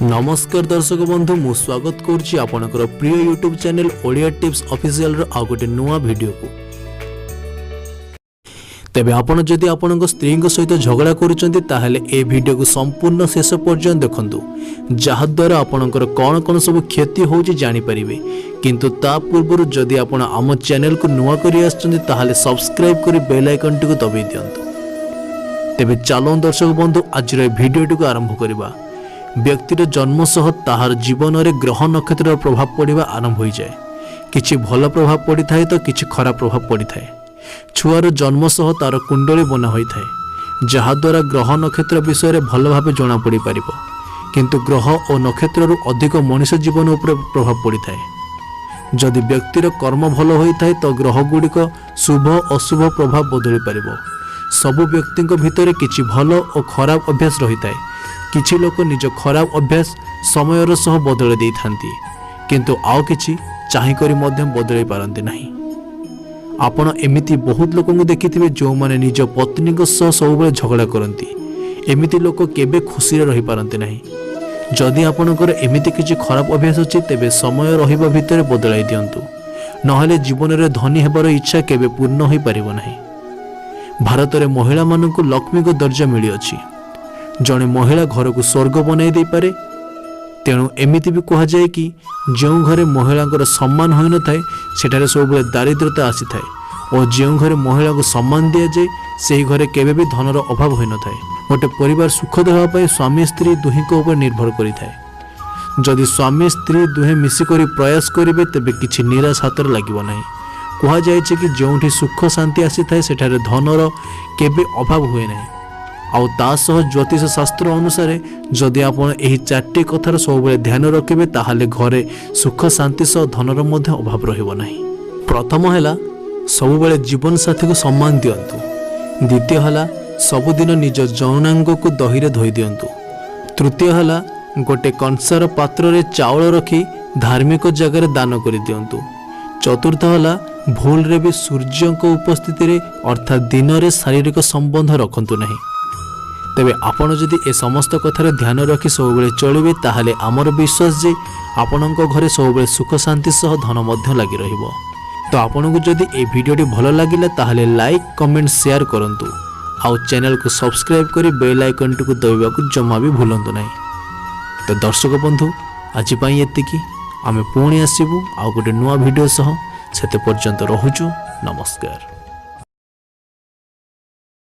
नमस्कार दर्शक बंधु मु स्वागत करुच्ची आपनकर प्रिय YouTube channel Odia tips official रो आ गोटे नुआ वीडियो को। तेबे आपण जदि आपनक स्त्री सहित झगड़ा करूचंती ताहले ए वीडियो को संपूर्ण शेष पर्यंत देखंतु जहा द्वारा आपनकर कोन कोन सब क्षति होउची जानि परिबे। किंतु ता पूर्व जदि आपण आम चैनल को नुआ करी आछंती ताहले सब्सक्राइब करी बेल आइकन टी को दबाई दियंतु। तेबे चलो दर्शक बंधु आज वीडियो टी को आरंभ करिबा। व्यक्तिर जन्म सह ताहार जीवन में ग्रह नक्षत्र प्रभाव पड़ा आरंभ हो जाए। किछि भल प्रभाव पड़ी थाए तो किछि खराब प्रभाव पड़ी थाए। छुआर जन्म सह तार कुंडली बना होई थाए जहा द्वारा ग्रह नक्षत्र विषय रे भल भाबे जणा पड़ी पारिबो। किंतु ग्रह और नक्षत्र अधिक मनुष्य जीवन उपर प्रभाव पड़ी थाए। जदि व्यक्तिर कर्म भल होई थाए तो ग्रह गुड़िक शुभ अशुभ प्रभाव बदली पारिबो। सबु व्यक्तिंक भितरे किछि भल और खराब अभ्यास रही थाए। किछि लोक निज खराब अभ्यास समयर सह बदल दे थांती किंतु आउ किछि चाहि करी मध्य बदल पारंती नहीं। आपण एमिति बहुत लोक को देखिथिबे जो माने निज पत्नी को सह सब बेले झगड़ा करंती। एमिति लोक केबे खुशी रे रही पारंती नहीं। जदि आपनकर एमिति किछि खराब अभ्यास अछि तेबे समय रहिबा भितरे बदलाई दियंतु नहले जीवन रे धनी हेबार इच्छा केबे पूर्ण होई परिबो नहीं। भारत रे महिला मानकु लक्ष्मी को दर्जा मिली अछि। जड़े महिला घर को स्वर्ग बनई दे पारे। तेणु एमिति भी कह जाए कि जो घरे महिला सम्मान हो न थाए सेठारे सब दारिद्रता आसी थाए और जो घरे महिला को सम्मान दि जाए से घरे केबे भी धनर अभाव हो न थाए। गोटे परिवार सुखद होगा स्वामी स्त्री दुही को ऊपर निर्भर करि थाए। जदि स्वामी स्त्री दुहे मिसिक प्रयास करेंगे तेबे किछि निराश हाथ लगे नहीं। कह जाए कि जोठी सुख शांति आसी थाए सेठारे धनर केबे अभाव हुए नहीं। आउ तासह ज्योतिष शास्त्र अनुसार जदि आपण एही चारटी कथार सब ध्यान रखिबे ताहाले घरे सुख शांति सह धनर मध्य अभाव रहिबो नाही। प्रथम हैला सब बेले जीवन साथी को सम्मान दियंतु। द्वितीय हैला सबुदिन निज जौनांग को दही रे धोई दियंतु। तृतीय हैला गोटे कंसार पात्र रे चाउल रखी धार्मिक जगह रे दान करि दियंतु। चतुर्थ हैला भूल रे भी सूर्य को उपस्थिति रे अर्थात दिन रे शारीरिक संबंध रखंतु नहीं। तेबे आपण जदि ए समस्त कथार ध्यान रखी सब बेले चलिबे ताहाले आमर विश्वास जे आपणक घरे सब बेले सुख शांति सह धन मध्य लागि रहिबो। तो आपनको जदि ए वीडियोटी भल लागिला ताहाले लाइक कमेंट शेयर करंतु आउ चैनल को सब्सक्राइब करी बेल आइकन को दबाइबा को जमा भी भूलंतु नहीं। तो दर्शक बंधु आज पई एतिकी आमे पुणी आसीबु आ गोटे नुआ वीडियो सह सेते पर्यंत रहुछु। नमस्कार।